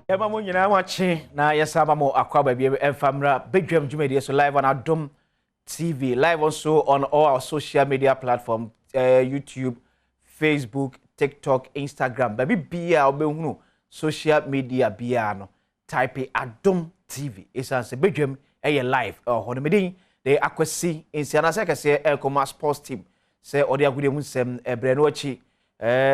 Ema mo nyina wache na yesaba mo akwa ba bia emfamra Badwam Jumedi so live on Adom TV, live also on all our social media platforms, YouTube, Facebook, TikTok, Instagram. Baby bia obehunu social media bia no type Adom TV. Esanse Badwam live honomedin de akwasi insiana se kase Elcoma sports team se odi agude mu nsem ebre no achi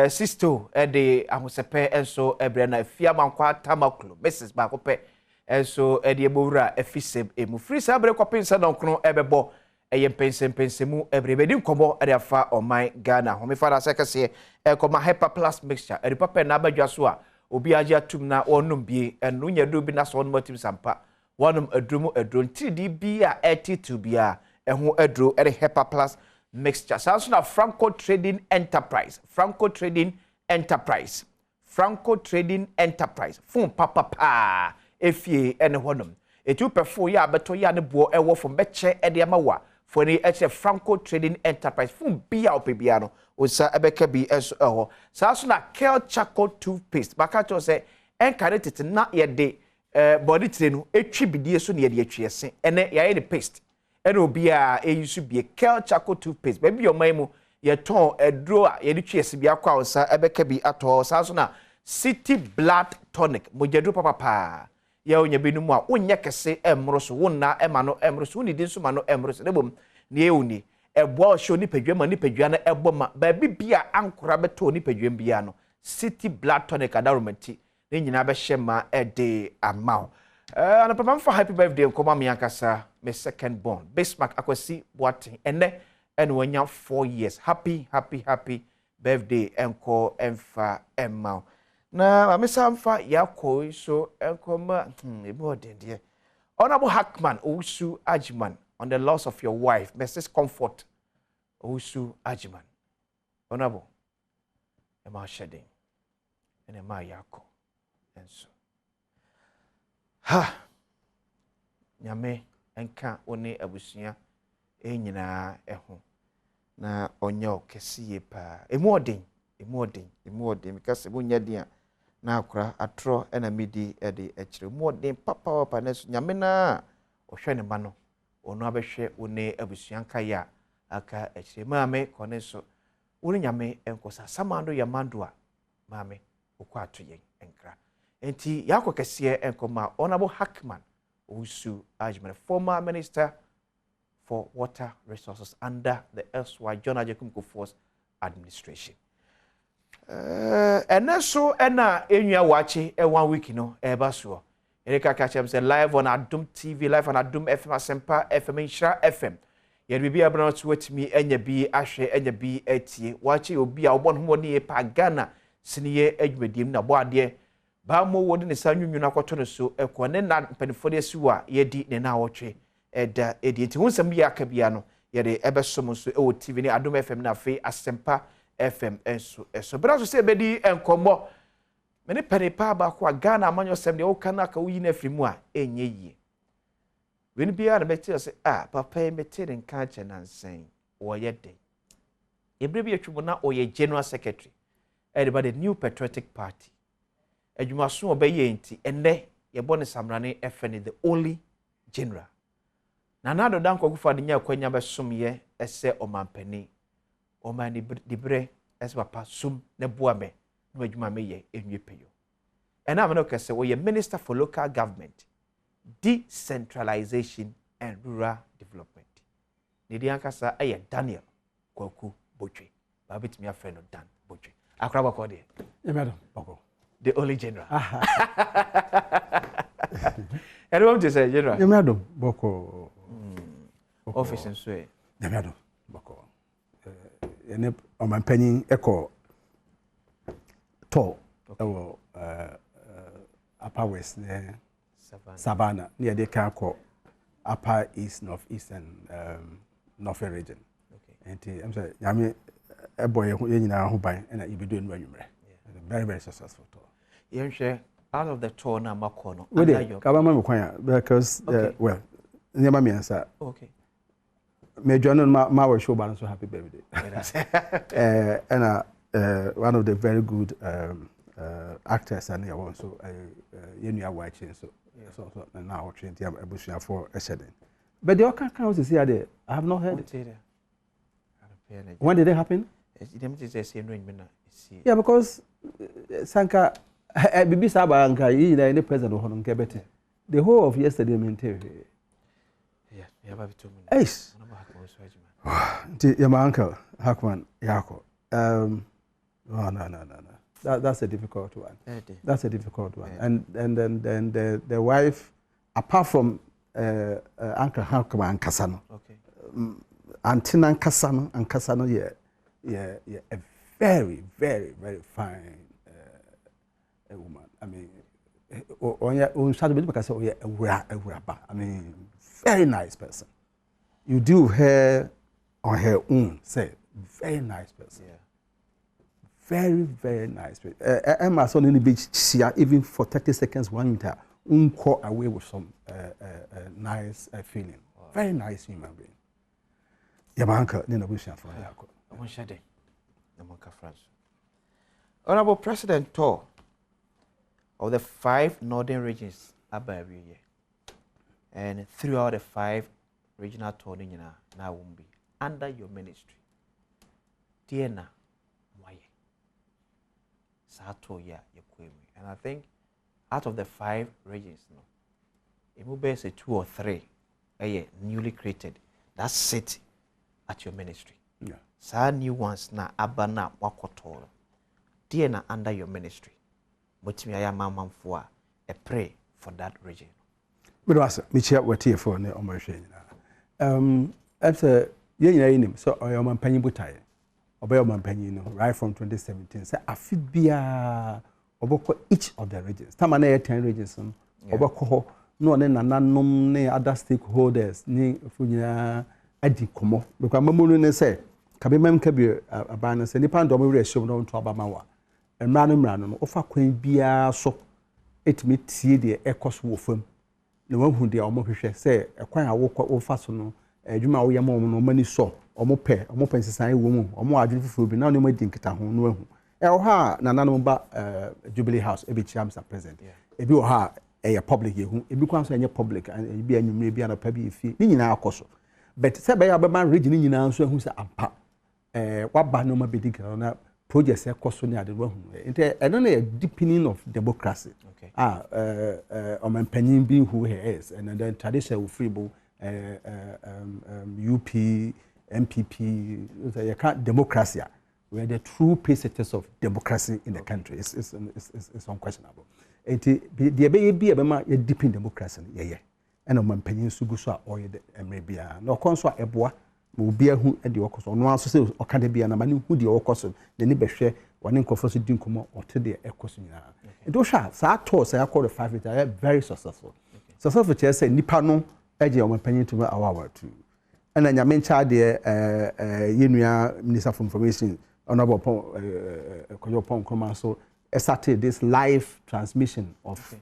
sisto de ahosepe enso ebre na afia mankwa tamaklo Mrs. Bakope enso de ebowura afisem emu free sabre kwapinsa donkno ebebo Mpensenpensemu ebre bedi nkomo de afa oman Ghana ho me fara se kase Elcoma hyper plus mixture eri papa na abadwa so a obi age atum na onum bie enu nyadu bi na so onum atim sampa wanum adrumu adron 3D bia 82 bia eho adro ere hyper plus mixture. So na Franco Trading Enterprise. Franco Trading Enterprise. Franco Trading Enterprise. Fun papa pa efie ene honum. Etu perfo ya beto ya ne bo ewo fun beche ede amawa. For ni eche Franco Trading Enterprise. Fun bia opebia no. Osa ebeke bi eso eho. So na Kel Charcoal toothpaste. Baka to say enkare tete na ye de body tire no etwi bidie so na ye de atwi ese. Ene ya ye de paste. Eno bia eyusu bie Kel Charcoal toothpaste baby your man mu ye ton edro a ye de twiese bia kwa onsa ebeka bi ato sa so na City Blood Tonic mojedro papa ye onya binu mu a onye kese emro so wonna ema no emro so ni din so ma no emro so debom ne euni ebo show ni padwama ni padwa na ebo ma baby bia ankora beto ni padwam bia no City Blood Tonic adaromati ne nyina be hyema ede amao and papa for happy birthday nkoma me ankasa my second born Bismarck akwasi Botwe ene wanya 4 years happy birthday enko emfa emma na amesa mfa yakoi so enkoma ebo dende Honorable Hackman Mpensenpensemu on the loss of your wife Mrs. Comfort Mpensenpensemu Honorable ema shedding ene ma yako enso ha nyame enka one abusua enyina eho na onyo kesiye pa emu odin because bunya dia na akura atro na midi e de ekire emu odin papa na nyame na ohwe ne ma no ono abehwe one abusua nka ya aka ekire maame kone so woni nyame enkosa samando ya mandua maame okwa atoyen enkra enti yako kesiye enkoma Honorable Hackman Mpensenpensemu, former Minister for Water Resources under the SY John Ajekumkofor's administration. And so ena enua wachi 1 week no ebaso. Erika kachem say live on Adom TV, live on Adom FM Asempa FM Insha FM. Ye bibi abana to wetimi enya bi ahwe enya bi etie. Wachi obi a obon ho ne pa Ghana siniye adwumadim na bo ade ba mo wodi ne sanwunwu na kwato no so ekone na mpanifo de siwa yedi ne na wotwe eda edi enti hunsam bi akabia no ye de ebesom so e TV ni Adom FM na fe Asempa FM enso bra so se bedi enkomo me ne panipa ba kwa Ghana amanyo sem de woka na ka wuyi na afrimu a enye yie wen bia na beti se papa e metire nka che na nsen wo ye de ebre bi atwumo na oye general secretary everybody new patriotic party adwumaso obeye enti enne ye bone samrane efene the only general na nado danko kufa de nya kwanya besom ye ese omampani omani dibre ese papa sum ne boame no adwuma meye enwepeyo ena ameno kese wo ye minister for local government decentralization and rural development ne di ankasa aye Daniel Kwaku Botwe ba betimi afre no Dan Botwe akraba ko de madam boko the only general. And what you say, general? Madam boko office and so. Madam boko. Ene omanpanyin eko to upper west ne Savannah near the Kako upper east northeast and northern region. Okay. And I'm saying yami a boy who nyina ho ban and you be doing when you very successful tour. You share out of the tour na makono. Because well, never me answer. Okay. Me join my show balance so happy birthday. And one of the very good actors and also yenu watching so now train the abusia for a shedding. But the Oka Council is here. I have not heard it. When did it happen? Yeah, because Sanka Bibi Saba and Kai, the president of Honor Gebet, the whole of yesterday maintained. Yeah, you have 2 minutes. Ace. My uncle, Hakman, Yako. No. That's a difficult one. That's a difficult one. And then the wife, apart from Uncle Hakman and Kasano, Antina and Kasano, yeah, a very, very, very fine woman. I mean, I mean, very nice person. You do her on her own, say, very nice person. Yeah. Very, very nice person. Emma son in the beach, even for 30 seconds, 1 minute, call away with some nice feeling. Very nice human being. Your uncle, Nina Bushan for Yako. Honorable President Tor of the 5 northern regions about every year. And throughout the 5 regional tours now won't be under your ministry. Diana Moye. Sato ya Yekwemi. And I think out of the 5 regions, no, it will be say 2 or 3 newly created that sit at your ministry. Yeah. Sa new ones na abana wakotor. Diana under your ministry. Mutimi aya mamam for a pray for that region. But also, me share what here for ne omohwe nyina. After yen so oyoma mpanyin butai. Obeyoma mpanyin no right from 2017 say afibia oboko each of the regions. Tama na 10 regions no. Oboko ho no ne nananom ne other stakeholders ni funya adi komo. Because mamunu ne say kabemam kabi abana say nipa ndo mo reaction no to abamawa. Emra no ofa kwan bia so etimi tie de ekoso wo fam. Na wahu de omohwehwe say ekwan awokọ ofa so no adwuma wo yema no mani so omo pensesan wo mu omo adwene fufu bi na no madi nkita ho no wahu ha na nanom ba Jubilee House ebi chia Mr. President ebi wo ha public yehu ebi kwan so enye public ebi anwumre bi anapa bi efi ni nyina akoso but say be ya be man region ni nyina so ehu say ampa waba no ma bedi kra na projects ekoso ni ade wahu ente eno na deepening of democracy. Mpensenpensemu being who he is, and then traditional freeable UP, MPP, democracy. We are the true pacesetters of democracy in the country. It's unquestionable. The be a deep in democracy, and Mpensenpensemu so or maybe no consort eboa will be a who at the Ocoso. No answer or can be an amani who the Ocoso, the neighbor one in conference doing come or to the Ecosin. It was Sato, I call the 5 years very successful. Successful chair say Nipano, Adjei or Mpensenpensemu to our 2. And then your child the Minister for Information, Honorable Koyopon Command, started this live transmission of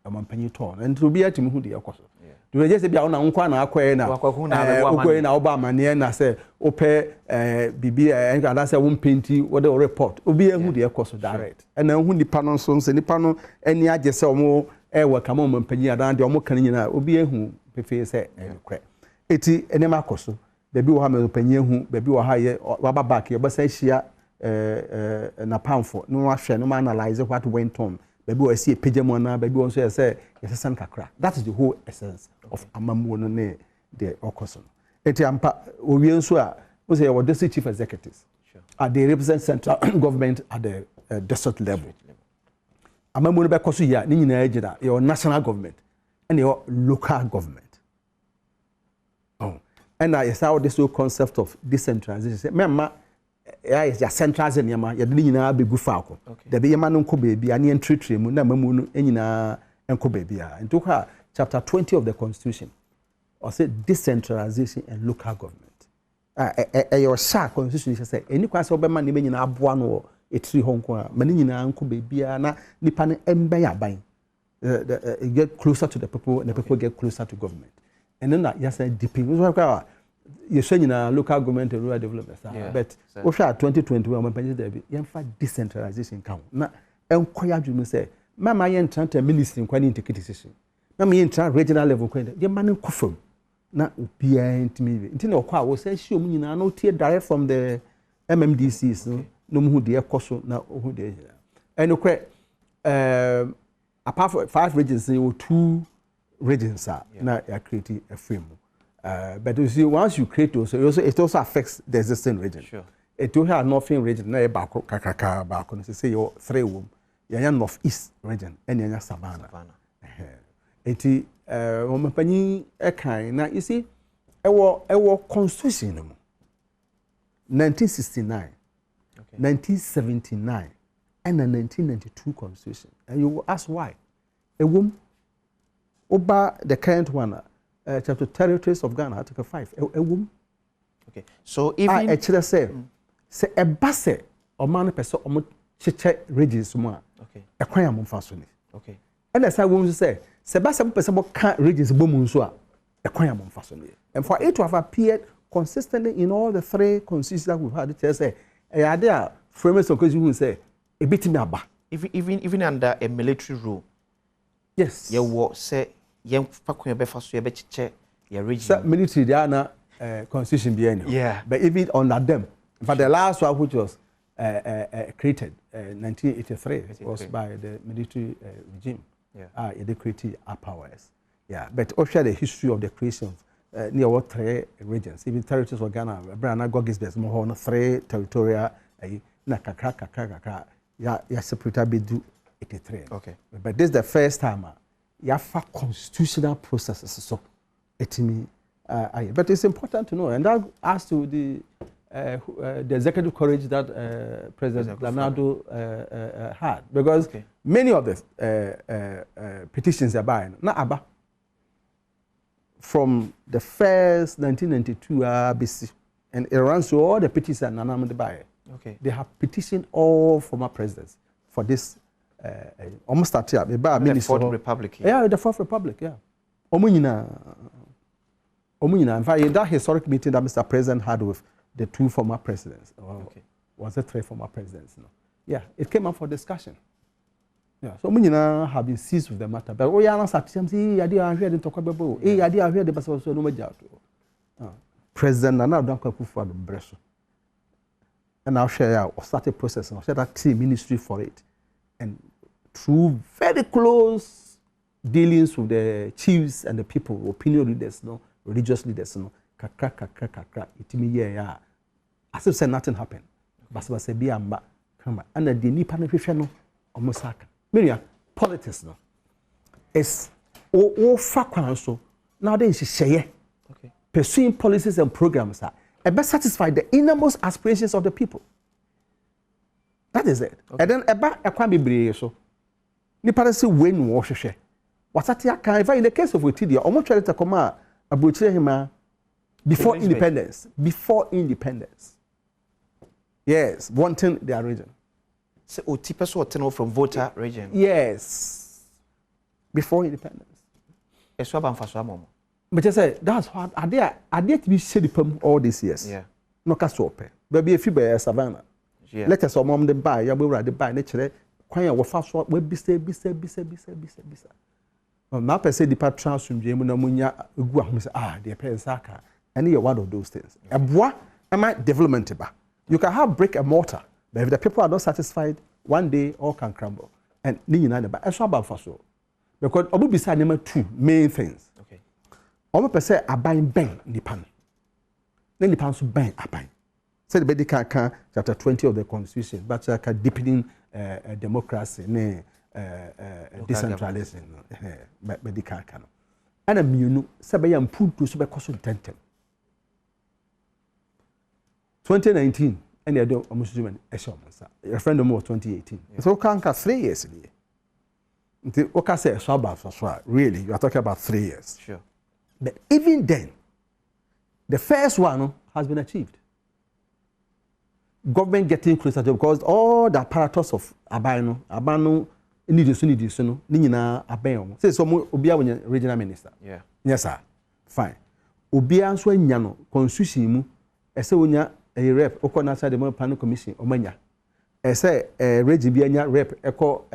Mpensenpensemu tour. And to be at him who the Ocoso. Do just be on Unkwana Aquena, na Obama near na say, Ope Bibi and that's a painty what the report. Obi who the course direct. And then who the panel sons and the panel any Adjei so more air come on Mpensenpensemu and the Omo Canina, Obi who prefer say, Eti enema koso. Baby will have Mpensenpensemu, baby will hire Waba back, your Basasia na Pamfo, no action, no analyze what went on. Baby will see a pijamona, baby will say, yes, a san kakra. That is the whole essence of Amamuone de Ocoson. Eti ampa, we say our district chief executives. They represent central government at the district level. Amamuone Bekosu ya, Nina Ejida, your national government and your local government. Oh, and I saw this whole concept of decentralization. Remember, is ya centralizing yama, ya nyina be gufako. The be yama no ko baby, ani entry mu na mamu no nyina enko baby a. Into her chapter 20 of the Constitution, or say decentralization and local government. Your sha Constitution say any kwase obema ne nyina aboa no etri honko a, mani nyina enko baby a na nipa ne emben aban. Get closer to the people, and the people get closer to government. And then that yes, deeping. You're saying in a local government and rural development, but we share 2021 when Mpensenpensemu there be decentralization count. Na encourage you say mama yen tranta ministry kwani into decision mama yen tranta regional level kwani de man kufam na obia ntimi nti na okwa wo say hye omu nyina no tie direct from the MMDCs no mu hu de ekoso na ohu de and okwe apart from 5 regions there were 2 regions na ya create a frame but you see once you create also it also affects the existing region. Sure. It will have northern region na ba kakaka ba ko say your 3 wom ya northeast region and ya savannah. Enti ompanyi ekan na you see ewo constitution no 1969 1979 and the 1992 constitution and you will ask why ewom oba the current one chapter territories of Ghana article 5 ewom. Okay, so even actually say a basse or man person or cheche regions mo okay ekwan am mfa ni okay and as I want say basse person mo can regions bo mu nso a ekwan am mfa ni and for it to have appeared consistently in all the 3 constitutions that we've had it say there framers of you say a bit me aba even under a military rule. Yes, you what say yen fakun be fa so ye be cheche your region. So military there na constitution be any. Yeah, but even under them, but the last one which was created 1983 was by the military regime. Yeah, they created our powers. Yeah, but also the history of the creation near what 3 regions, even territories of Ghana, Brana Gov't more 3 territorial na kakra ya separate be do 83. Okay, but this is the first time you have constitutional processes so etimi but it's important to know and that adds to the executive courage that President Leonardo had because many of the petitions are buying na aba from the first 1992 BC and it runs through all the petitions that Nana buy. Okay, they have petitioned all former presidents for this almost start here. The 4th Republic. Yeah, the 4th Republic. Yeah. Omunyina. In fact, in that historic meeting that Mr. President had with the 2 former presidents, was it 3 former presidents? No. Yeah, it came up for discussion. Yeah, so Omunyina have been seized with the matter. But oh yeah, na say I did hear the talk about. I did hear the person so no matter. President Nana Ampofo-Adjei Breso. And I'll share or start a process and I'll share that team ministry for it. And through very close dealings with the chiefs and the people, opinion leaders, no, religious leaders, no, kakra, itimi yeah. As if said nothing happened. But say be amba, come and the nipa na hwehwe no omosaka. Miria politics no. Is o fa kwan so now then sheye. Okay. Pursuing policies and programs are best satisfy the innermost aspirations of the people. That is it. Okay. And then a can be brave so. Nipa say when wo hwehwe. Wasati can in the case of Otidia, almost try to come out about before independence. Before independence. Yes, wanting their region. So Otipa so turn from voter region. Yes. Before independence. Eswa banfaso amom. But I say that's what are there to be said all these years. Yeah. No kasope. Baby if you be savannah. Yeah. Let us mom the buy, ya we the buy nature kwan wo fa so we bisa. Na per se depa transumdwe mu na munya egu ahom say the pensaka and you one of those things. Eboa am development ba. You can have brick and mortar, but if the people are not satisfied, one day all can crumble. And ni nyina ba eso aba fa so. Because obu bisa nema 2 main things. Okay. Omo per se aban ben nipa no. Na nipa so ben aban. Said the Bedi chapter 20 of the Constitution, but deepening democracy, decentralization, Bedi Kaka. And a munu, Sabayam put to Subacoso Tentem. 2019, and the Adom almost human, a friend of more 2018. So Kanka 3 years in here. Oka say Swaba, really, you are talking about 3 years. Sure. But even then, the first one has been achieved. Government getting closer to because all the apparatus of Abano, need to Nina Abayon. Say some Obia regional minister. Yeah. Yes, sir. Fine. Obia so nyano constitution mu ese wonya a rep okonasa the planning commission omanya. say region bi anya rep echo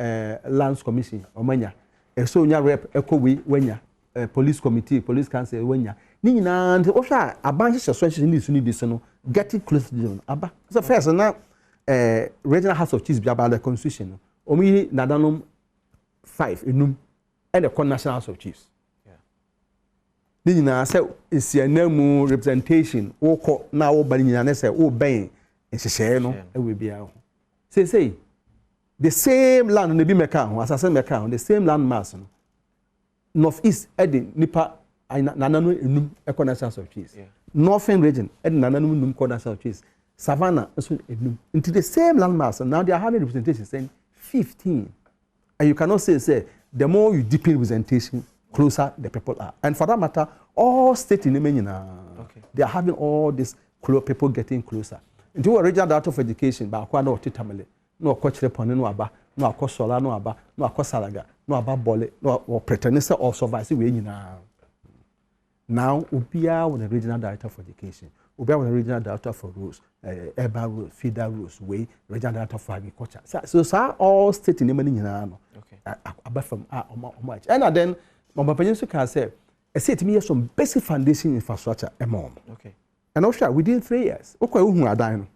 lands commission omanya so nya rep echo we wanya police committee police council wanya ni nyina nti ohwa aban hye so hye ni su ni dis no getting close to them aba so first na regional house of chiefs bi aba the constitution no omi nadanom 5 enum and the national house of chiefs ni nyina say esianamu representation wo ko na wo ba ni nyina na say wo ben nhyehyɛ no ewe bia ho say the same land no bi meka ho asase meka ho the same land mass no northeast edi nipa nananu enum national house of chiefs northern region edi nananu enum national of chiefs savannah also enum into the same land mass now they are having representation saying 15 and you cannot say the more you deepen representation closer the people are and for that matter all state in the they are having all these people getting closer into a regional director of education ba kwa na otitamele no akochire pone no aba no akosola no aba no akosalaga no aba bole no pretend say all survive we nyina now obia with the regional director of education obia with the regional director for roads urban roads feeder roads way regional director for agriculture so all state in many nyina no aba from much and then Mpensenpensemu so can say I say to me some basic foundation infrastructure and also within 3 years okwa hu adan no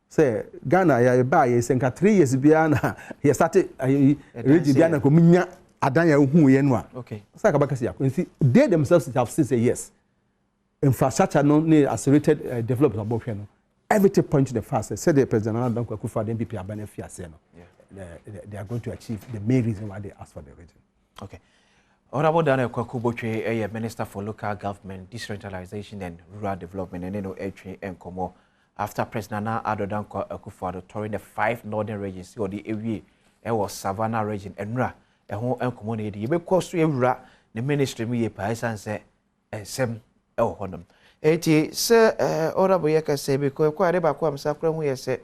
say Ghana ya ba ya senka 3 years bia na ya started region bia na ko munya adan ya hu ye no a say ka baka ya they themselves have said yes infrastructure no need accelerated development of Botwe no everything point to the fact said the president Adom Akufo the MPP abana fiase no they are going to achieve the main reason why they asked for the region Honorable Daniel Kwaku Botwe, Minister for Local Government, Decentralization and Rural Development, and Adom and Komo. After President Adom Akufo touring the 5 northern regions, or the area, was Savannah region, and Ra, and home and community. You may cost to Ra, the ministry, me, Paisan say, Sem El Honum. Sir, Honorable Yaka say, because quite about Quam Sacram, we said,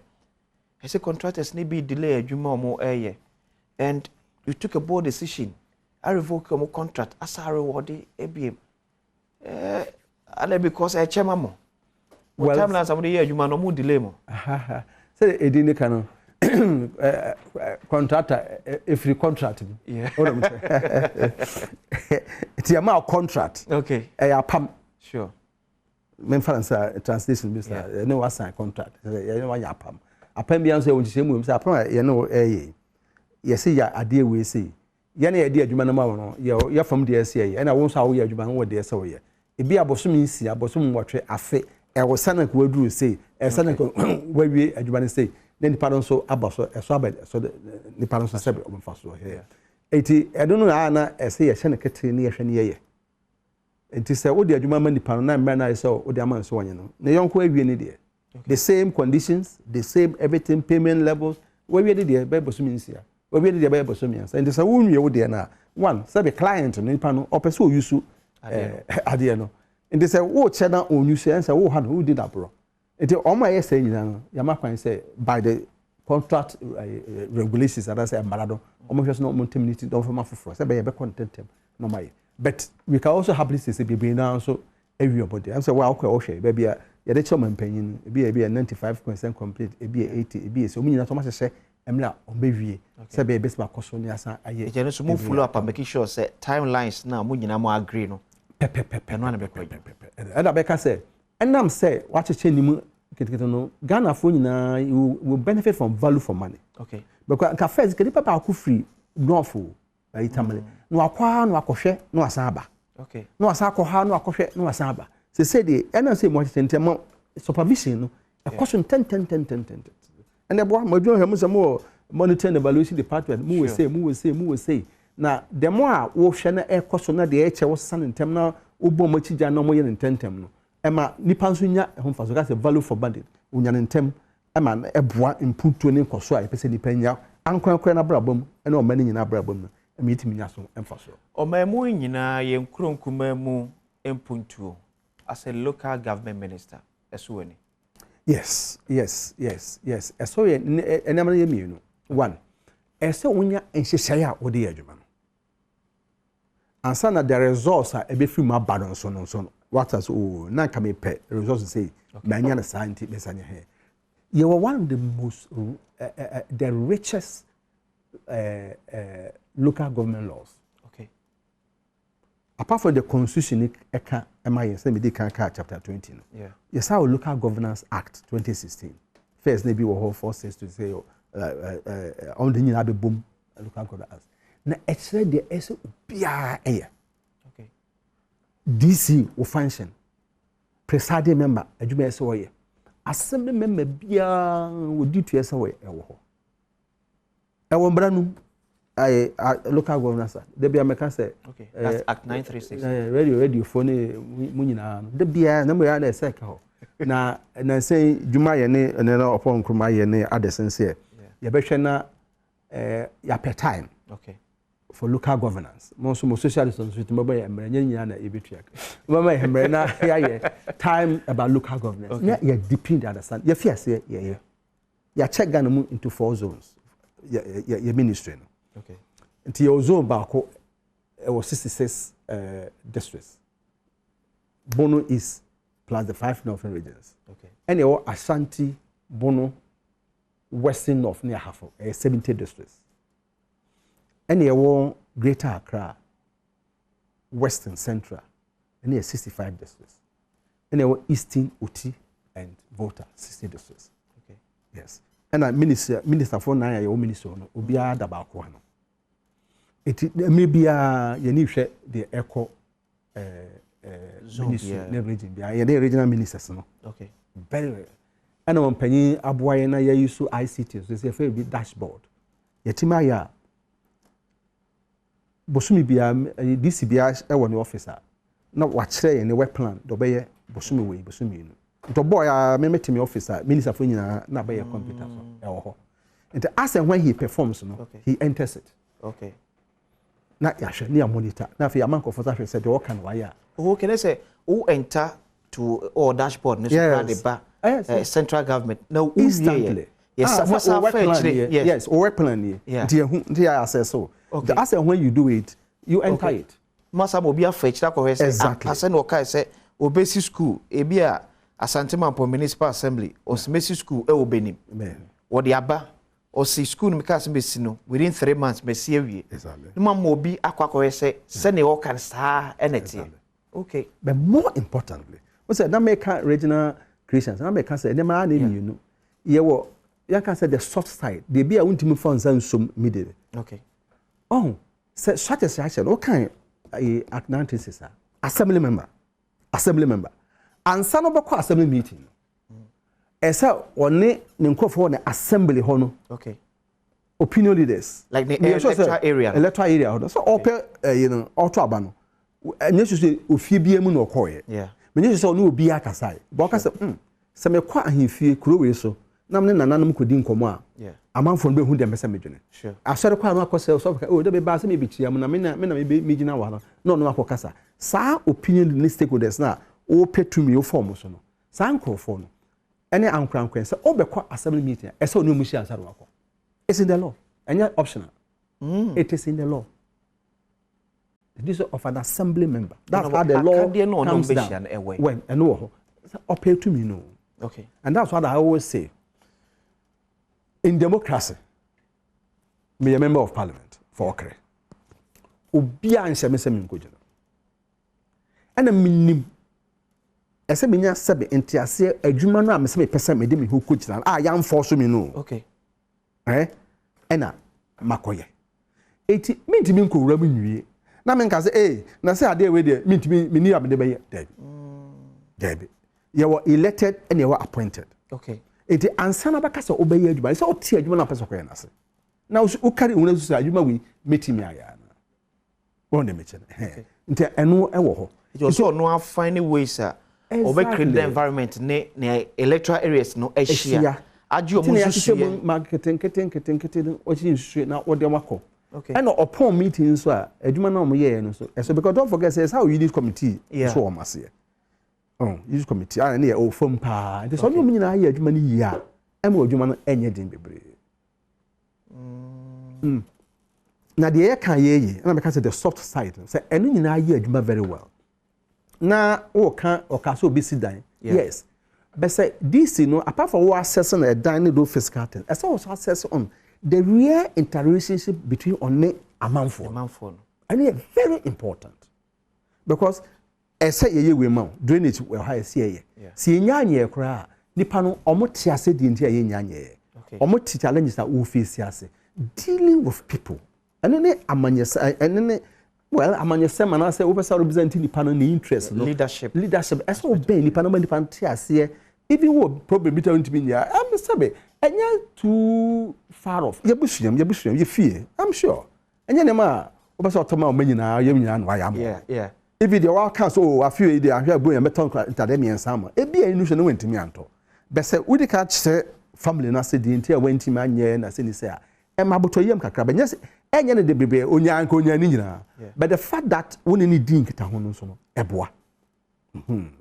as a contractors need be delayed, you more air, and you took a bold decision. I revoke your contract as I reward ABM. And because I chairman. Well, time last of the year, you man no more delay. Say, a dinner can contractor if you contract. Yeah. It's a more contract. Okay. A pump. Sure. Mpensenpensemu translation business. No, what's a contract? You know, I pump. A pen beyond say, when you say, you know, yes, ya idea we say. Yana idea adwuma na ma wono ya from the SCA and I won't say ya adwuma ho de so ye e bi abosom nsi abosom nwotwe afe e wo sana ko aduru sei e sana ko wawie adwuma ne sei na nipa no so abaso e so abed so nipa no so sebe omfa so here eti I don't know na e say ya hye ne kete ne ye hwe ne ye enti say wo de adwuma ma nipa no na mra na say wo de ama so wonye no ne yonko awie ne de the same conditions the same everything payment levels wawie de de be bosom nsi we be the Bible so me and this won you there na one say the client no nipa no opese o use ade no and they say wo che na on use and say wo ha who did that bro it o ma yes say nyina no ya makwan say by the contract regulations that I say marado o mo hwese no mo terminate don for mafoforo say be contentem no my but we can also happily say be now so everybody and say wa akwa o hwe be bia ya de chairman panyin be 95% complete be 80 be so mo nyina so ma hye emla ombewie say be best makoso ni asa aye je no so mo follow up and making sure say timelines na mo nyina mo agree no no na be kwa and abeka say enam say what che nimu kitikito no Ghana fo nyina will benefit from value for money because ka first kedi papa aku free north by itamale no akwa no akohwe no asaba no asako ha no akohwe no asaba say the enam say mo tentem supervision no a question 10 and the boy my join him some monitor and evaluation department mu we say na the more wo hwe na e koso na de e che wo san ntem na obo machija na mo ye ntem no e ma nipa nso nya ho fa so ka say value for money unya ntem e ma e boa input to ne koso a e pese nipa nya ankwankwan na brabom e na o mani nyina brabom no e mi timi nya so emfa so o ma mu nyina ye nkronkuma mu empuntuo as a local government minister eso ni yes. So enamana ye mienu. One. Ese wonya enhyehyai a wode ye adwuma no. Ansa na the results a ebe free ma badon so no. What as na ka me pe results say na nya na science besanya he. you were one of the most the richest local government laws. Okay. Apart from the constitution, chapter 20. Yeah. Yes, our Local Governance Act 2016. First, maybe we have forces to say, on the new boom local governance. Now, it's said the S BIA. Okay. DC will function. Presiding member, a junior way. Assembly member BIA would do to us away. I want brand local governance. There be a mechanism. Okay. That's Act 936. Radio phone munina. There be a number of cycle. Na say Juma yene and then upon Kruma yene other sincere. You better na your time. Okay. For local governance. Most socialists on Sweet Mobile and Marina Ibitriak. Mama, time about local governance. Yeah, you depend understand. Your fear say, yeah. You check Ghana into 4 zones. Your ministry. Okay. Until your zone back, it was 66 districts. Bono is plus the 5 northern regions. Okay. And your Ashanti, Bono, Western North near half 70 districts. And your Greater Accra, Western Central, and near 65 districts. And your Eastern Uti and Volta, 60 districts. Okay. Yes. And a minister for Naya, your minister, Ubia Dabakuano. It may be a Yanisha, the echo ministry, region, the regional ministers. Okay. Very well. And on Penny Abuayana, you use ICT, so it's a very big dashboard. Yatimaya Bosumi Bia, DCBI, one officer. Not what say in the web plan, the way Bosumi way, Bosumi. The boy, I met him officer, minister for not by a computer. And ask him when he performs, he enters it. Okay. Not Yasha, near monitor. Now, if your man of photography said, what can wire? Who can I say, who enter to or dashboard, yes. Central government? No, instantly. Yes, or plan. Dear, I say so. The answer when you do it, you enter it. Masa will be a fetch that exactly. I send Okai say, Obesi school, Ebia, Asantema Municipal Assembly, or Smesi school, Eobenim. Or the Abba, or see school Mikasino within 3 months, Messia. Exactly. No man will be Aqua say, send the Okan star energy. Okay. But more importantly, what's that? That make regional Christians, and I make say, the man, you know, you can say the soft side, they be a ultimate funds and some middle. Okay. Oh, such as I said, what kind of acknowledgement assembly member, and some of the assembly meeting. As only for the assembly hono. Okay. Opinion leaders, like the electoral area. So, okay. Auto and you say, Uphibia Muno Koy. Yeah. When you saw no be a Kasai, Boka said, some a quite he fear crew so. Namne nananum kudin komo yeah amanfo no be hu dem message ne sure asore kwa no akose so oh de be ba se me bitia mu na me me gina wa no no akokasa sa opinion ni stakeholders na o petumi o form so no sa ankrofo no ene ankrankwen se obekọ assembly meeting e se onu mu shi ansaro akọ it's in the law and yet optional it is in the law. This of an assembly member, that's how the law comes down when and no opera to me no. Okay. And that's what I always say. In democracy, be a member of parliament for Okre. Ubia and Shamesem Kujana. And a minim. As a minya sabe entiase a jumana, Miss Person Medimi who could I am forced me no. Okay. Ena Makoye. 80 minti minku revenue. Na men ka say na say ade we dey minti me ni abde be Debbie. You were elected and you were appointed. Okay. It is ansana baka say obey adwuma. Say oti adwuma na person ko na say. Now o carry una so adwuma we meeting me aya na. Won dey meeting. Nti eno e wo ho. You so no find ways obey create the environment ne electoral areas no ehia. Adwo mo so marketing o chi nsu na wo dem akọ. Okay. And upon meetings so adwuma na mo ye no so because don't forget say how you need committee so o mase. Oh, use committee. I near old phone pa. There's only meaning I hear money here. I'm with you, any thing, baby. Now, the air can ye, and I'm because of the soft side. Say, and you know, I hear you very well. Now, or can or castle be sit down. Yes, But say this, apart from what assessing a dining do physical thing, as also assess on the real interrelationship between on Ampofo. And it's very important because I say ye we man drainage well high see see nyanye kra nipa no omote ase di ntia ye nyanye omote challenges that we face ase dealing with people and then amanyesa and then well amanyesa man I say we person represent nipa no interest leadership as well be nipa no nipa ntia ase even what problem be to me nya am say enya too far off ye busuam ye fear I'm sure enya nema we person otoma o manyina ye nyina no ayam yeah if the world council I feel they are here going meton interdemi and sama e bia inu no wentimi anto be say we dey catch say family na say the entire wentimi anye na say ni say e ma botoyem kakra be nyese enye ne de bebe onya anka onya ni nyina but the fact that we need din kita ho no so no eboa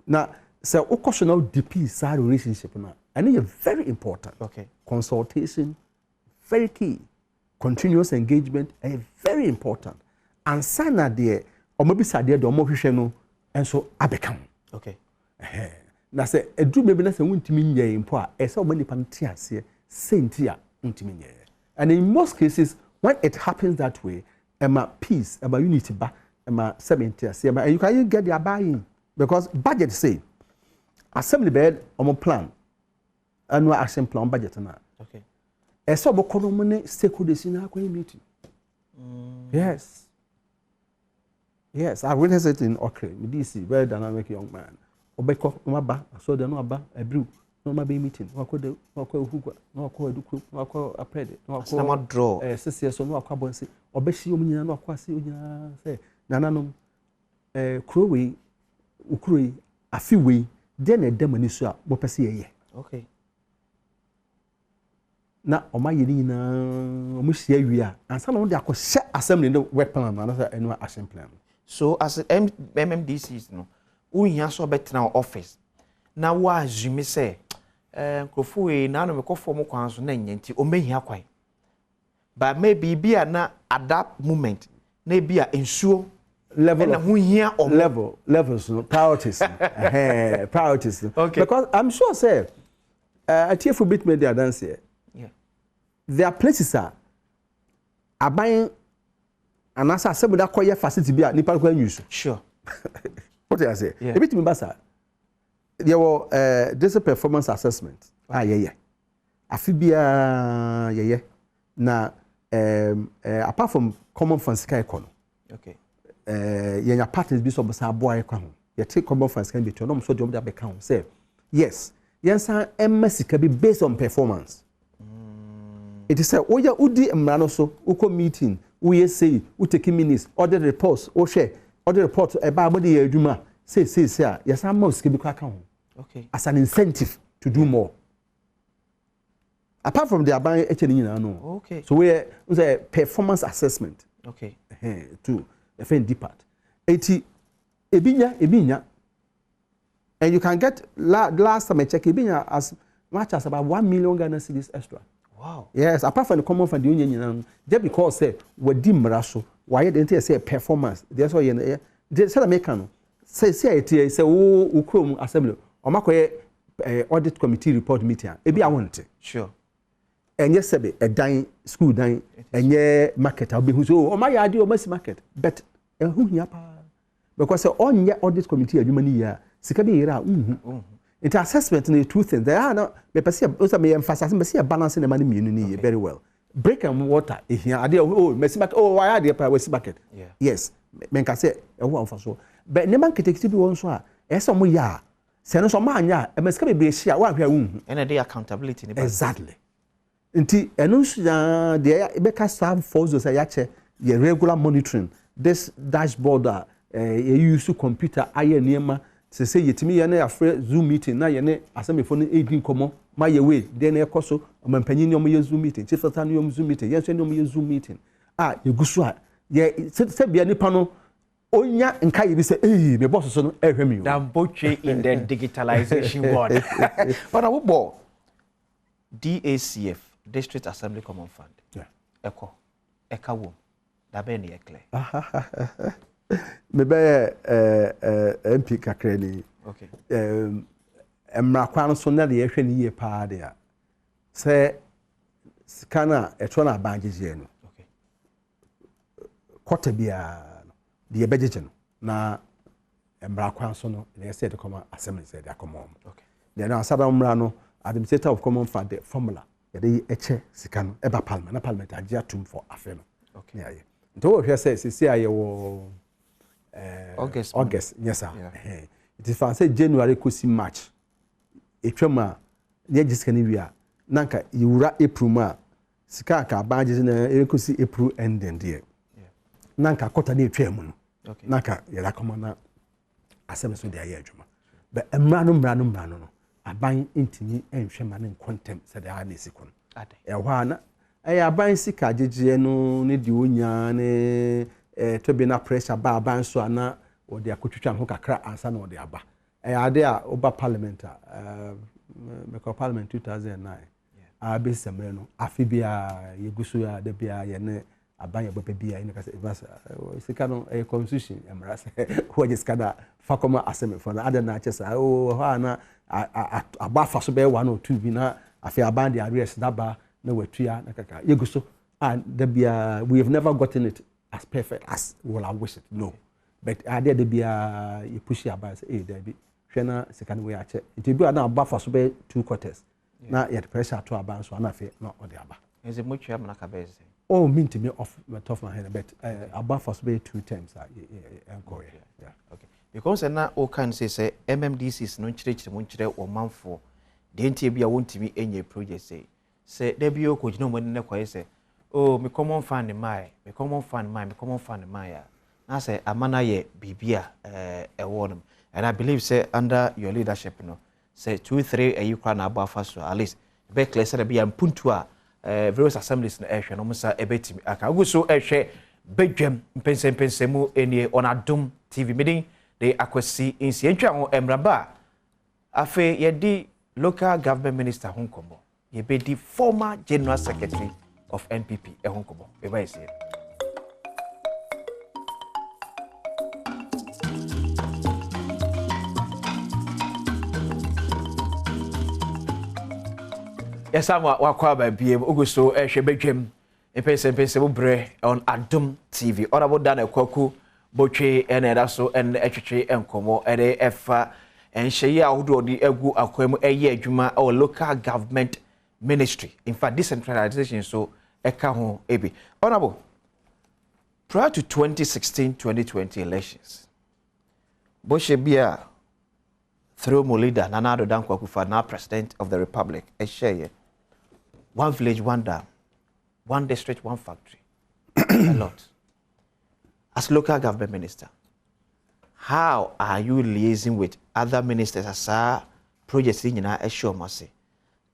na say occasional DP side relationship na and it's very important consultation very key continuous engagement is very important and sana there or maybe sadie do mo hwehwe no enso abeka na say edu maybe na say wuntimi nyɛ impo a ɛsɛ o mani pan tiase sentia wuntimi nyɛ and in most cases when it happens that way ema peace ema unity ba ema tiase ema and you can get their buy-in because budget say assembly bed on plan annual action plan budget na ɛsɛ o kono mo ne stakeholders na akwa meeting Yes, I witnessed it in Okre, DC, very dynamic young man. Obeko, Maba, so the no aba, a brew, no mabe meeting, no call Hugo, no call Duku, no call a predit, no call draw, Sissia, so no carboncy, or Bessie, no quasi, say, Nananum, Crowe, Ukuri, a few way, then a demonisha, Bopassia. Okay. Now, on my yelina, Musia, and some of the set assembly the weapon and another annual action plan. So as MMDCs no we here so better now office na wa assume say krofo na no me kofo mo kwan so na nyanti o mehia kwan but maybe be na at that moment na be a ensuo level na hu hia o levels no priorities priorities okay. Because I'm sure say at here for bit media dance here there are places are buying and as I said, that quiet facility be a nipa ko use. Sure. What did I say? A bit me basa. There were this performance assessment. Yeah. Afibia yeah. Na apart from common funds kai kono. Okay. Your partners be so basa boy kwa ho. You take common funds can be to no so job that be count. Say yes. Yes, MSC can be based on performance. It is say oya udi emrano so uko meeting we say we take minutes order reports or share order report about body adwuma say yes am most can be kwaka okay as an incentive to do more apart from the aban no okay so we say performance assessment okay to a friend depart 80 ebinya and you can get last time I check ebinya as much as about 1 million Ghana cedis extra. Wow. Yes, apart from the common fund union, just because say we dimraso, why didn't say performance? That's why they say American say it say Ukrom assembly or Mako audit committee report meeting. Maybe I want it. Sure. And yes, a dying school dying and yeah market I'll be who's oh my idea of market. But who yapa because on your audit committee you money ya sikabi ira It assessment in two things. There are no me also me emphasize me see a balance in the money me very well. Break and water here ade oh me see market oh why ade pa we see market. Yes. Me can say e wo amfa so. But ne man ketekiti bi won so a e so mo ya se no so ma anya e me sika be hia wa hwa wu. And the accountability ne exactly. Nti eno so ya de e be ka serve for so say ya che ye regular monitoring. This dashboard you use computer aye niema say yetimi ye na afre Zoom meeting na ye ne asemefo no edin komo ma ye we de na ekoso omampanyin no ye Zoom meeting chief secretary no Zoom meeting ye so no ye Zoom meeting ye gusu a ye se bia nipa no onya nka ye bi say me boss so no ehwemi o dan Botwe in the digitalization world but I wo DACF District Assembly Common Fund eka wo da be ne clear me be MP kakrani okay emrakwan so na de yehwe ne yie pa de a se skana etro na banjeje no okay kwota bia de yebejeje no na emrakwan so no de say de come assembly say de come okay de na asada mra no administrator of common fund the formula de eche sika no eba parliament na parliament agye atum for afe no okay yeah nto wo hwe say sisi aye wo August yes sir it is fan say January kosi March etwama ne gisika ne wi a nanka yiwura April ma sika ka banji na ekosi April ending there nanka kota na etwam no nanka yela koma na asem so de aye adwuma but emra no aban intimi enhwe ma ne contem said ha na sikon ehwa na aban sika agege no ne di onya ne to be na pressure ba aban so ana o de akotwitwa ho kakra ansa na o de aba ade a oba parliament meko parliament 2009 be semre no afi bia yeguso ya de bia ye ne aban ye baba bia ina kase sika no constitution emra se ho je sika da fakoma asem for na ade na chesa o ha na abafa so be 1 or 2 bi na afi aban de arrest daba na watua na kaka yeguso and de bia we have never gotten it as perfect as we will wish it no but ade de bia you push aban say eh there be hwena sika no we ache it be na abafa so be 2 quarters na yet pressure to aban so na afi na ode aba is it much am na ka be say oh mean to me off my top of my head but abafa so be 2 times enko yeah okay because na o can say MMDCs no nchire mo nchire o manfo de ntie bia wontimi enye project say there be o ko gina mo ne kwaye say oh me common fund my na say amana ye bibia wonum and I believe say under your leadership no say 2-3 ayi kwa na abafa so at least be clear say be ampuntu a various assemblies na ehwe no musa ebetimi aka aguso ehwe Badwam Mpensenpensemu enie on Adom TV meeting de akwasi insi entwa ho emraba afe ye di local government minister honkomo ye be di former general secretary of NPP honkomo e ba ese yesama wakwa ba biem oguso ehwe Badwam Mpensenpensemu bre on Adom TV honorable Dan Ekwaku Botwe ene daso ene etwetwe enkomo ene efa enhye a wodo di egu akwam eye adwuma o local government ministry in fact decentralization so eka ho ebi honorable prior to 2016-2020 elections Boshe bia through mo leader Nana Addo Dan Kwaku now president of the republic ehye one village one dam one district one factory a lot. As local government minister, how are you liaising with other ministers as our projects in Eshomase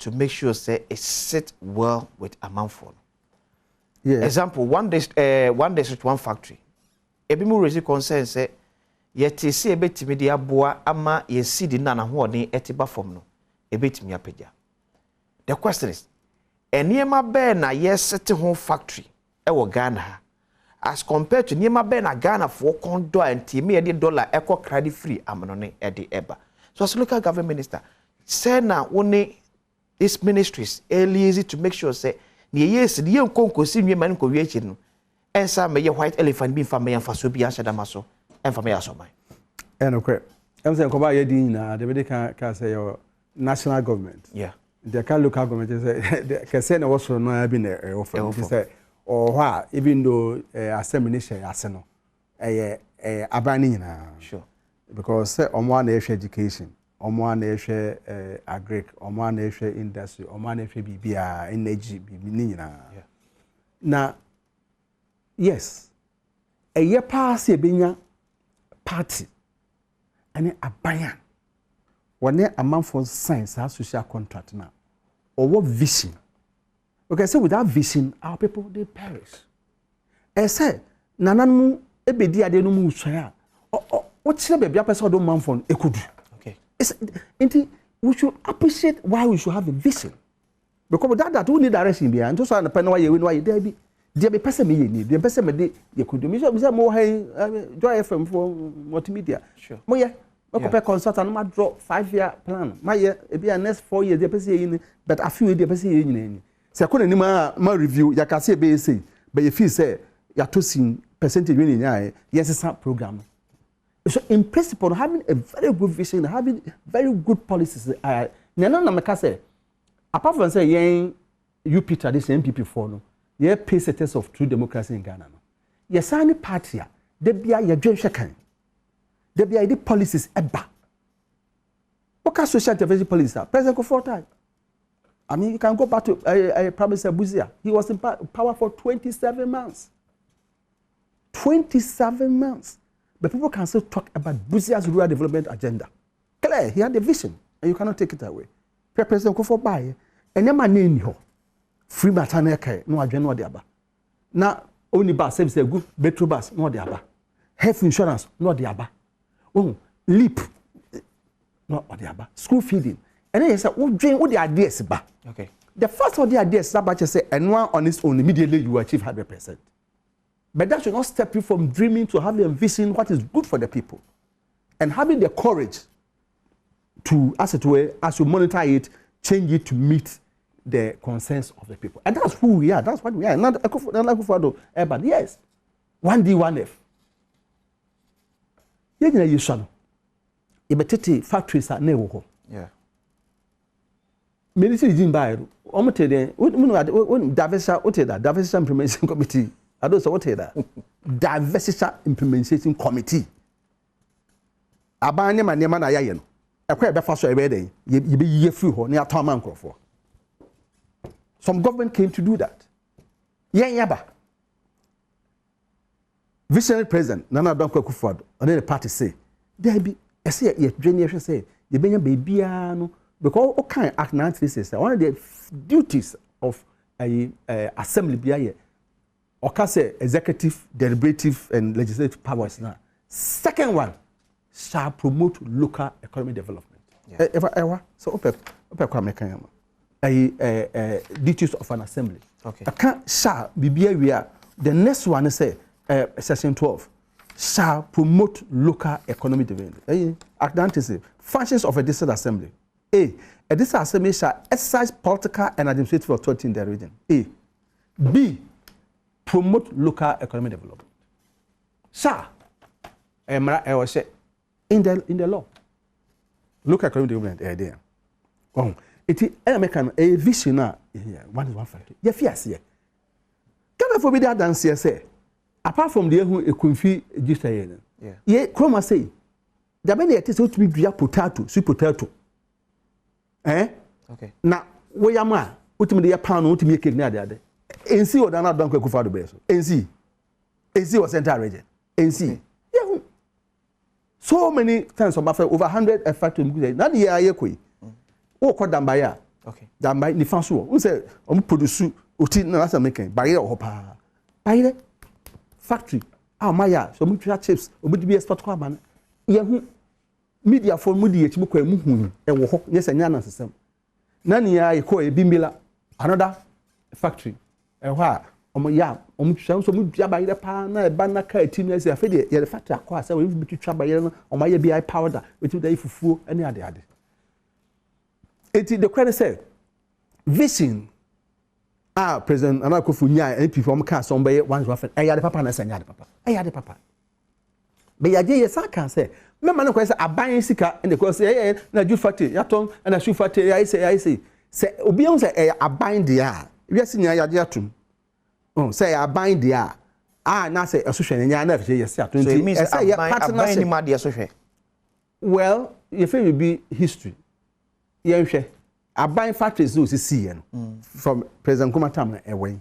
to make sure say it sit well with Ampofo? Yeah. Example, one district, one factory. Ebi mu raise concern say yet see a bit me dia boa ama ye see the nana ho ni etiba form no e bit me apagya. The question is eniema be na ye set home factory e wo Ghana as compared to niema be na Ghana for condo anti me de dollar eco credit free amano ne e de eba. So as local government minister say na woni these ministries easy to make sure say ne yes de nkonkosi nwema nko wi achi no ensa me ye white elephant bi fa me yamfa bi ashadama so enfa me yasoman okay em say nkoba ye din na de be can say your national government yeah the local government say can say na was no abi na offer say or wha even though assembly share ase no abani nyina sure because say omo na education omo na agric omo na industry omo na bibia energy bibi nyina na yes pass ebenya party ane abanya wone Ampofo science as social contract na or what vision. Okay, so without vision, our people they perish. I say, Nananu ebedi ade no mu usaya. What say be a person don't Ampofo e could. Okay. We should appreciate why we should have a vision. Because without that, we need direction there. And just so na pen why you why there be. There be person me need. There person me dey you could do. Me say more hey joy FM for multimedia. Sure. Mo ye okope consultant ma draw 5-year plan ma ye e be next 4 years dey person yin but a few dey person yin ni se ko ni ma review ya ka se be say but you feel say ya to sin percentage we ni nya yes program. So in principle, having a very good vision, having very good policies, apart from saying UP tradition, MPP for no, you pay setters of true democracy in Ghana. Yes, any party, there be a dream shaking. There be the policies eba. What kind of social intervention policies are? President Gov't. I mean, you can go back to Prime Minister Buzia. He was in power for 27 months. 27 months. But people can still talk about Buzia's rural development agenda. Clear, he had a vision, and you cannot take it away. President Gov't buy, and your man in here, free maternal care, no agenda, no diaba. Now, only bus service, a good metro bus, no diaba. Health insurance, no diaba. Oh, leap, no diaba. School feeding. And then you say, what dream, what the ideas ba? Okay. The first of the ideas, that say, and one on its own, immediately you achieve 100%. But that should not stop you from dreaming to having a vision what is good for the people. And having the courage to, as it were, as you monitor it, change it to meet the concerns of the people. And that's who we are. That's what we are. Not Ampofo-Adjei, but yes, 1D, 1F. You shall. You better factories are never. Yeah. Military buy. Diversity Implementation Committee. I don't know what that. Diversity Implementation Committee. Abanye manema na yaye no. Ekwa be fa so ebe dey. Ye be ye free ho na ato man krofo. Some government came to do that. Yen yaba. Visionary president Nana Adom Akufo-Adjei and then the party say there be say ye dwene say ye benya bia no because all kind act 936 one of the duties of a assembly bia ye or say executive, deliberative, and legislative powers now. Second one, shall promote local economic development. Yeah. So, duties of an assembly. Okay. Shall be the next one is section 12. Shall promote local economic development. Functions of a district assembly. A district assembly shall exercise political and administrative authority in the region. A. B. Promote local economic development. Sir, in the law. Local economic development idea. Oh, it is a vision now. One is one factor. Yes, yes, yes. Can I forbid that dance here? Say, apart from the who a confused just a yeah, Chroma say, the many it is to be potato, sweet potato. Eh? Okay. Now, where am I? Ultimately, a pound, ultimately, cake near the other. NC or Nana Adom Akufo-Adjei. NC was entire region. NC. Yeah. So many times over 100 factories. Now the year koi. O ko dambaya. Okay. Dambaya ni fanso. We say produce uti na last making. Buy o pa. Buy factory. Ah maya. So we try chips. We be export kwa man. Ye hu media for mudi echi kwa mu hu. E wo ho. Yes anya na system. Na ni ya ko e bimbila another factory. Ya so mu diaba ire pa na eba na ka ati na se afede ye factory akwa say we be twitwa ba ye no omaye bi powder wetin da ifufuo ani ade eti the credit say vision president Nana Akufo-Adjei NP from ka so be one one ya de papa na sanya de papa ya de papa be ya je ye sa kan say me ma na ko say aban sika and ko say na ju factory ya ton na shoe factory ya say obi on say aban de a we see nya ya de atum say aban de a na say asohwe nya na fe yes atum say aban ni ma de asohwe well you feel be history ye hwe aban factories no see from president Kumatam na ewen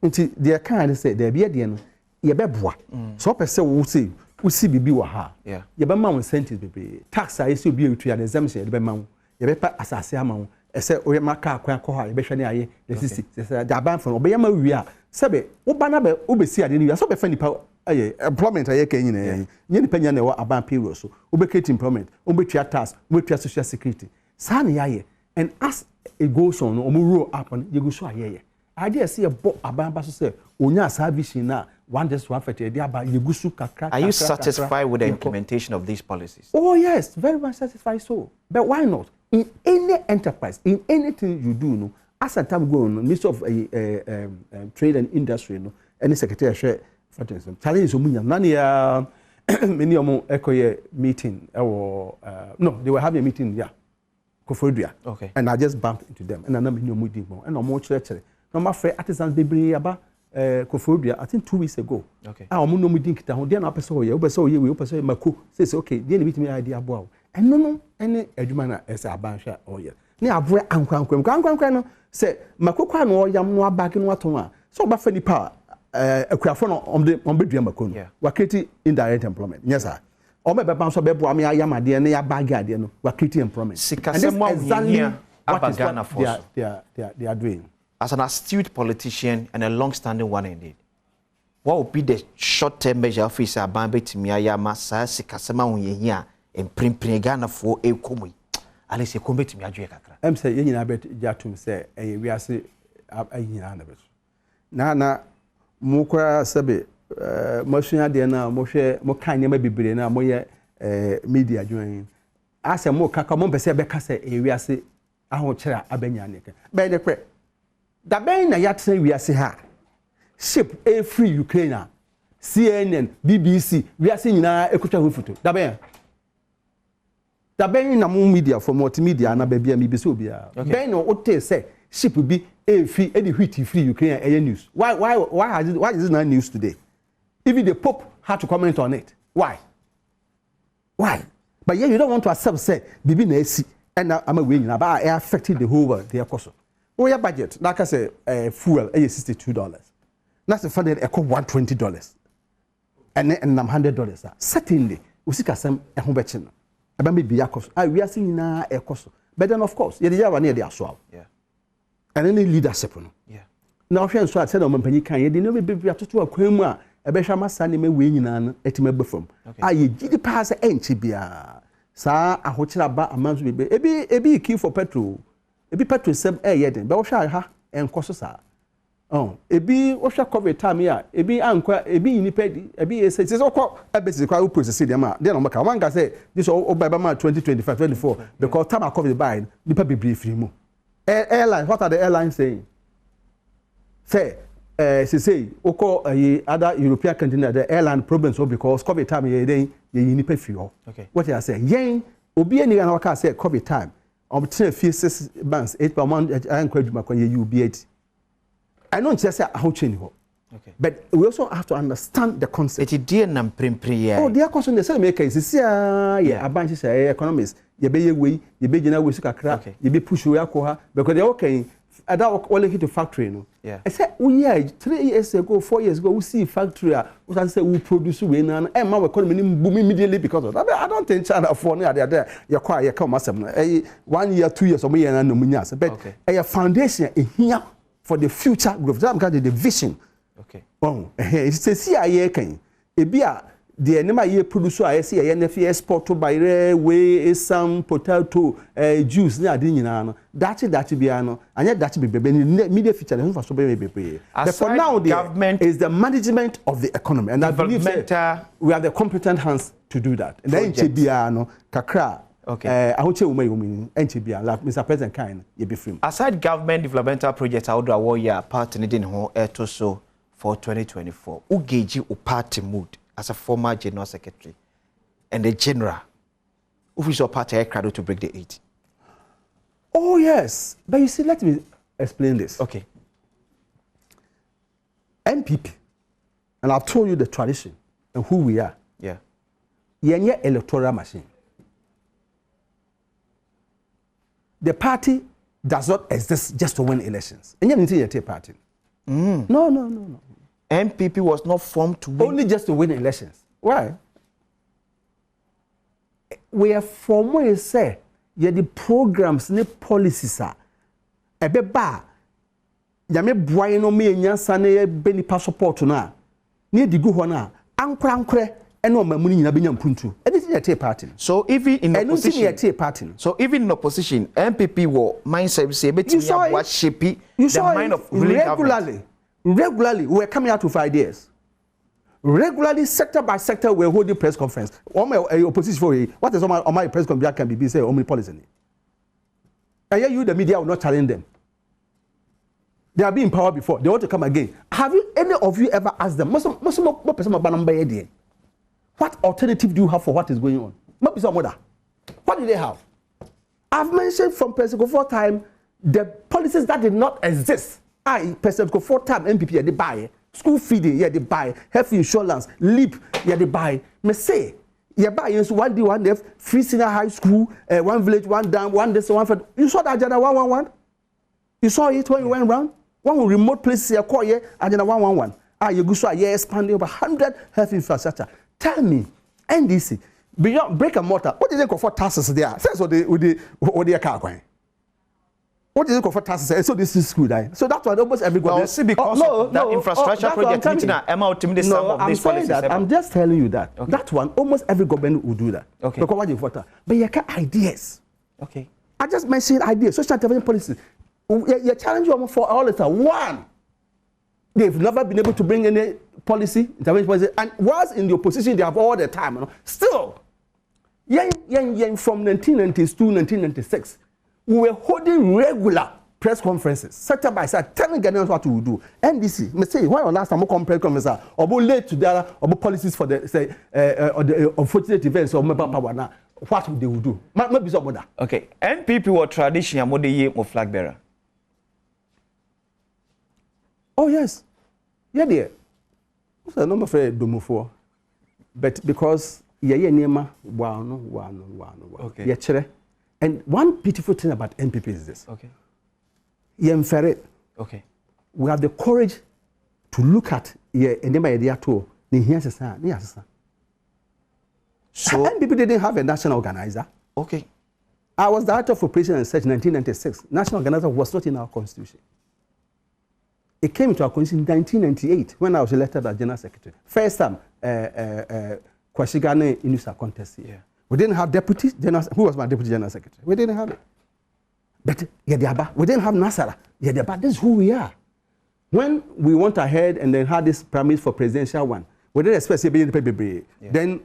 nti they kind say there be de no ye beboa so person wo say wo see bibi wa ha ye be ma incentives bebe tax a ese obi etu ya the exemption ye be ma ye be pa asase ama wo ese o ye maka akwan ko ha ye be hwe ne aye the sisi say the aban for obe ye ma wi a sebe wo ba na be obesi ade ne wi so be fa nipa employment aye kan nyina nye nipa nya na wo aban payroll so obe create employment obe tua tax obe tua social security sa na yaye and as it goes on omo roll up on you go so aye idea say bo aban ba so say onya service na one just one for the aba yegusu kakra. Are you satisfied with the implementation of these policies? Oh yes, very much satisfied. So, but why not? In any enterprise, in anything you do, no, as a time go on, Minister of Trade and Industry, no, any secretary share for instance, challenge Omunya. Nani many of meeting or no, they were having a meeting, yeah. Okay. And I just bumped into them, and I never knew more. And I'm more church. No, my friend artisans they bring about Kofodia. I think 2 weeks ago. Okay. I am no meeting. They are not person. You person. You person. Mako says okay. They meet me idea about. And no, any edumana as a bansha or yeah. Ni abwe ankwan no say Mako kwa no yam no abag no atoma. So ba fani pa akuafo no on bedua Mako no. Wa create indirect employment. Yes sir. Or maybe bounce up a me ayamade and ya bag idea no. We create employment. And that's exactly what they are doing. As an astute politician and a long-standing one indeed, what would be the short-term measure officer Bambe Timia Masa Sikasema Unya and Primpregana for a comi? Alice Combe Timia Kakra. I'm saying, you know, bet Jatum say, we are say, a year. Nana Mukra Sabe, Moshina Diana, Moshe, Mokanya, maybe Brena, Moya media joining. As a more Kakamon Besebeka say, we are say, I won't share Abenyanica. By the credit. Da ben na yatse wiase ha ship a free Ukraine CNN BBC wiase nyina ekutwa ho foto da ben na mo media for multimedia na ba bia mi be so bia ben no ote say ship bi e free e the free Ukraine air news why is it not news today? Even the Pope had to comment on it. Why but yeah, you don't want to accept say bibi na esi and I'm a win about affecting the whole world their cost. Oh, your budget, like I say, fuel is $62. That's the funded echo $120. And $100. Certainly, we see some a home betting. I be a cost. We are seeing now a cost. But then, of course, you are near the aswell. Yeah. And any leadership. Yeah. Now, if you said, on Penny can you never be to a crema, a Beshama Sandy may win an etime from. I did pass a NCBA. Sir, a hotel about a month will be a key for petrol. Ebi petrol sem yeden be wo hwa ha enkoso sa ebi wo hwa COVID time ya ebi ankwa ebi nipa di ebi say okọ ebesi kwa process dem a dey no maka one guy say this obaba ma 2025 24 because time COVID buy nipa be free mu airline what are the airlines saying say say okọ other European countries the airline problems because COVID time ye dey nipa free ho what you say yen obi eni na waka say COVID time obtain few 6 months 8 per month and kwajuma kwa you be it. I know just say how change ho. Okay. But we also have to understand the concept. It dear nam prempre. Oh, their concern the same make is yeah abanchi say economists ye be we ye be gina we kakra ye be push we akwa because they okay ada only hit the factory no. Yeah. I said oh yeah 3 years ago 4 years ago we see factory we can say we produce we na e ma economy boom immediately because of that. I don't think China for no there you quite you come asem 1 year 2 years or year na no munya but a foundation here for the future growth. That because the vision. Okay. Oh, it says CIA can e bia the enema ye produce I see a NF export to by railway some potato juice na ade nyina no that bia no anya that be media feature no for so be but for now the government is the management of the economy and I believe we have the competent hands to do that and then bia no kakra okay ahoche wo mai bia like Mr. President kind ye be free aside government developmental projects how do our year part in ho to so for 2024 ugeji o party mood as a former general secretary and a general official party crowd to break the 8. Oh yes, but you see, let me explain this. Okay. NPP, and I've told you the tradition and who we are. Yeah. Yenye electoral machine. The party does not exist just to win elections. And you take party. No. NPP was not formed to win. Only just to win elections. Why? We are formed, say, the programs, the policies are. Ebe ba, yame boy no me nyansa na be nipa support na. Ne di go ho na, ankra eno mamuni nyina benya mpuntu. Anything at party. So even in opposition, so even in opposition, NPP were mindset say betimi abwa shape the mind of regularly. Regularly, we were coming out with ideas. Regularly, sector by sector, we're holding press conference. All my opposition for what is on my press conference can be say only policy. And yet you, the media, will not challenge them. They have been in power before. They want to come again. Have you any of you ever asked them? What alternative do you have for what is going on? What do they have? I've mentioned from Mpensenpensemu time the policies that did not exist. Mpensenpensemu time MPP they buy school feeding, they buy health insurance, LEAP, they buy. Me say, you buy one D, one F, free senior high school, one village, one dam, one this, one for. You saw that agenda 111? You saw it when you went round? One remote places here call here agenda 111. You go so expanding over 100 health infrastructure. Tell me, NDC, beyond brick and mortar, what did they call for taxes there? Says what they car going. What did they call for taxes? So this is school, so that's why almost every government. See, because of that infrastructure project, I'm just telling you that. Okay. That one, almost every government will do that. Okay. Because what you vote, but you got ideas. Okay. I just mentioned ideas, social intervention policies. You challenge them for all the time. One, they've never been able to bring any policy, intervention policy, and whilst in the opposition, they have all the time. You know? Still, from 1992 to 1996, we were holding regular press conferences, sector by sector, telling Ghanaians what we do. NDC, me say, why on last time we come press conference, or we late to the other policies for the say or the unfortunate events or member power now, what they will do? Maybe some other. Okay, NPP were traditional more the flag bearer. Oh yes, yeah dear. So no afraid do move for, but because nema one. Okay. Yeah, chere. And one beautiful thing about NPP is this. Okay. Okay. We have the courage to look at enema idea too. So NPP didn't have a national organizer. Okay. I was director of operation and search in 1996. National organizer was not in our constitution. It came into our constitution in 1998 when I was elected as general secretary. First time, Kwashigane Inusa contest here. Yeah. We didn't have deputy general. Who was my deputy general secretary? We didn't have it. But we didn't have Nasara. This is who we are. When we went ahead and then had this premise for presidential one, we didn't expect to be in the paper. Then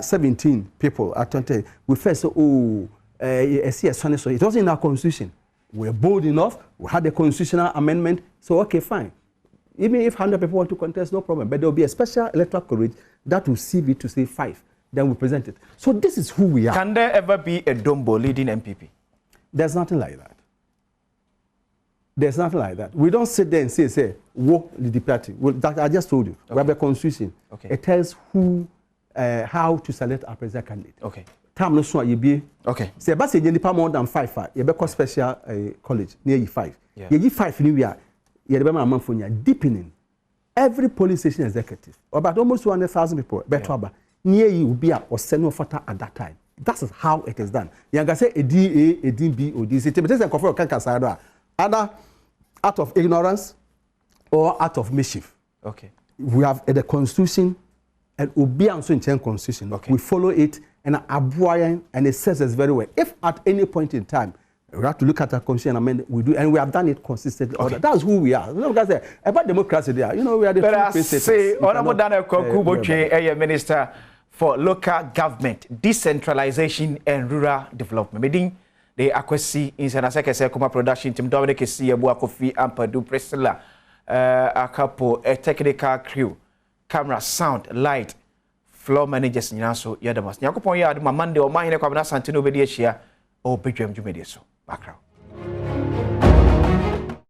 17 people at 20. We first said, so it wasn't in our constitution. We were bold enough. We had a constitutional amendment. So okay, fine. Even if 100 people want to contest, no problem. But there will be a special electoral college that will see it to say 5. Then we present it. So this is who we are. Can there ever be a Dombo leading MPP? There's nothing like that. There's nothing like that. We don't sit there and say, wo the party. Well, that I just told you. Okay. We have a constitution. Okay. It tells how to select our president candidate. Okay. Time no so you be. Okay. Say, but say you need more than 5. You be special college near you 5. Yeah. You 5 in you are. You be my man for you deepening. Every police station executive, about almost 200,000 people, Badwam, near you will be a or send at that time. That's how it is done. You can say a DA, a DB, or DC. But there's a confer of either out of ignorance or out of mischief. Okay. We have the constitution and Obi also in constitution. Okay. We follow it and and it says us very well. If at any point in time we have to look at our constitution amendment, we do, and we have done it consistently. Okay. That's who we are. You know, because about democracy, there, you know, we are the. But I say, Honorable Daniel Botwe, Minister for Local Government, Decentralization and Rural Development. Meaning the akwasi in Sanaseke Kuma production team Dominic Siabu Kofi Ampadu Priscilla, a couple, a technical crew, camera, sound, light, floor managers, Nyaso Yadamas. Nyakopon Yad, Mamande or Mahine Kwabana Santino Bedia, or Badwam Jumedia. Background.